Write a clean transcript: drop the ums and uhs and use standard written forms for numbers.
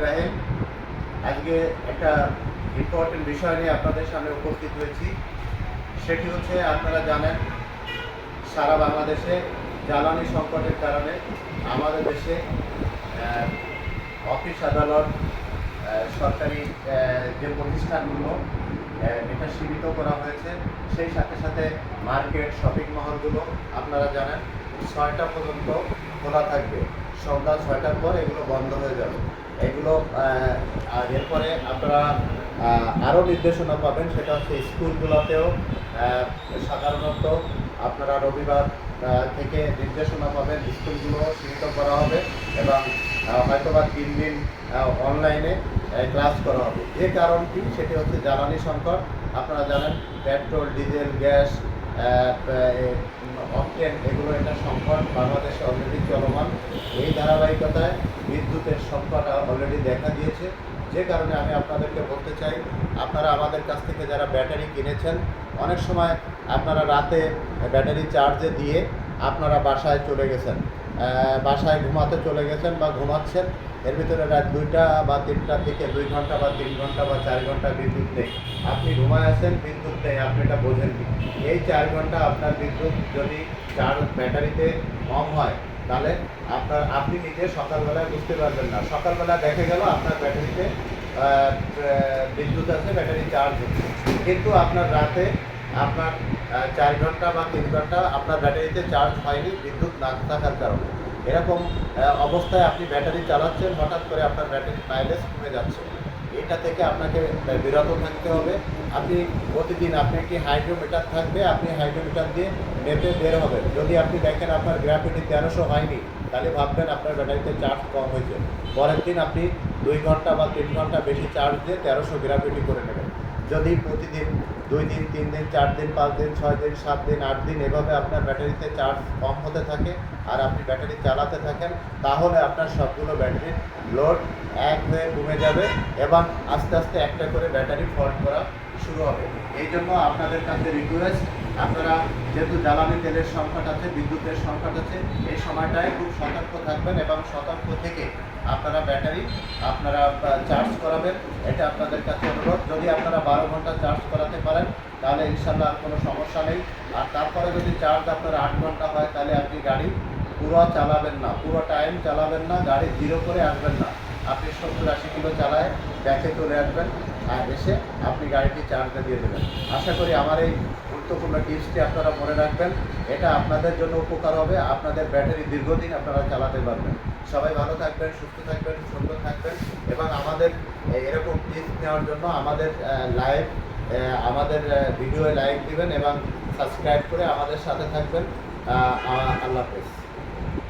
রাহিম, আজকে একটা ইম্পর্টেন্ট বিষয় নিয়ে আপনাদের সামনে উপস্থিত হয়েছি। সেটি হচ্ছে, আপনারা জানেন সারা বাংলাদেশে জ্বালানি সংকটের কারণে আমাদের দেশে অফিস আদালত, সরকারি যে প্রতিষ্ঠানগুলো এটা সীমিত করা হয়েছে। সেই সাথে সাথে মার্কেট, শপিং মহলগুলো আপনারা জানেন 6টা পর্যন্ত খোলা থাকবে। সন্ধ্যা 6টার পর এগুলো বন্ধ হয়ে যাবে। এগুলো আর এরপরে আপনারা আরও নির্দেশনা পাবেন, সেটা হচ্ছে স্কুলগুলোতেও সাধারণত আপনারা রবিবার থেকে নির্দেশনা পাবেন, স্কুলগুলো সীমিত করা হবে এবং হয়তোবা 3 দিন অনলাইনে ক্লাস করা হবে। যে কারণটি সেটি হচ্ছে জ্বালানি সংকট। আপনারা জানেন পেট্রোল, ডিজেল, গ্যাস, অকটেন, এগুলো একটা সংকট বাংলাদেশে অলরেডি চলমান। এই ধারাবাহিকতায় বিদ্যুতের সংকট অলরেডি দেখা দিয়েছে। যে কারণে আমি আপনাদেরকে বলতে চাই, আপনারা আমাদের কাছ থেকে যারা ব্যাটারি কিনেছেন, অনেক সময় আপনারা রাতে ব্যাটারি চার্জে দিয়ে আপনারা বাসায় চলে গেছেন, বাসায় ঘুমাতে চলে গেছেন বা ঘুমাচ্ছেন। এর ভিতরে রাত 2টা বা 3টার দিকে 2 ঘন্টা বা 3 ঘন্টা বা 4 ঘন্টা বিদ্যুৎ নেই। আপনি ঘুমায় আছেন, বিদ্যুৎ নেই, আপনি এটা বোঝেননি। এই 4 ঘন্টা আপনার বিদ্যুৎ যদি ব্যাটারিতে কম হয়, তাহলে আপনি নিজে সকালবেলায় বুঝতে পারবেন না। সকালবেলা দেখা গেল আপনার ব্যাটারিতে বিদ্যুৎ আছে, ব্যাটারি চার্জ হচ্ছে, কিন্তু আপনার রাতে আপনার 4 ঘন্টা বা 3 ঘন্টা আপনার ব্যাটারিতে চার্জ হয়নি বিদ্যুৎ না থাকার কারণে। এরকম অবস্থায় আপনি ব্যাটারি চালাচ্ছেন, হঠাৎ করে আপনার ব্যাটারি মাইলেজ কমে যাচ্ছে। এটা থেকে আপনাকে বিরত থাকতে হবে। আপনি প্রতিদিন আপনি একটি হাইড্রোমিটার থাকবে, আপনি হাইড্রোমিটার দিয়ে মেপে বের হবেন। যদি আপনি দেখেন আপনার গ্রাফিটি 1300 হয়নি, তাহলে ভাববেন আপনার ব্যাটারিতে চার্জ কম হয়েছে। পরের দিন আপনি 2 ঘন্টা বা 3 ঘন্টা বেশি চার্জ দিয়ে 1300 গ্রাফিটি করে নেবেন। যদি প্রতিদিন 2 দিন, 3 দিন, 4 দিন, 5 দিন, 6 দিন, 7 দিন, 8 দিন এভাবে আপনার ব্যাটারিতে চার্জ কম হতে থাকে আর আপনি ব্যাটারি চালাতে থাকেন, তাহলে আপনার সবগুলো ব্যাটারির লোড এক হয়ে কমে যাবে এবং আস্তে আস্তে একটা করে ব্যাটারি ফল্ট করা শুরু হবে। এই জন্য আপনাদের কাছে রিকোয়েস্ট, আপনারা যেহেতু জ্বালানি তেলের সংকট আছে, বিদ্যুতের সংকট আছে, এই সময়টায় খুব সতর্ক থাকবেন এবং সতর্ক থেকে আপনারা ব্যাটারি চার্জ করাবেন। এটা আপনাদের কাছে অনুরোধ। যদি আপনারা 12 ঘন্টা চার্জ করাতে পারেন, তাহলে ইনশাল্লাহ আর কোনো সমস্যা নেই। আর তারপরে যদি চার্জ আপনার 8 ঘন্টা হয়, তাহলে আপনি গাড়ি পুরো চালাবেন না, পুরো টাইম চালাবেন না, গাড়ি জিরো করে আসবেন না। আপনি 70-80 কিলো চালায় ব্যাকে চলে আসবেন, আর এসে আপনি গাড়িটি চার্জে দিয়ে দেবেন। আশা করি আমার এই গুরুত্বপূর্ণ টিপসটি আপনারা মনে রাখবেন। এটা আপনাদের জন্য উপকার হবে, আপনাদের ব্যাটারি দীর্ঘদিন আপনারা চালাতে পারবেন। সবাই ভালো থাকবেন, সুস্থ থাকবেন, সুন্দর থাকবেন এবং আমাদের এরকম টিপস নেওয়ার জন্য আমাদের ভিডিওয়ে লাইক দিবেন এবং সাবস্ক্রাইব করে আমাদের সাথে থাকবেন। আল্লাহ হাফেজ।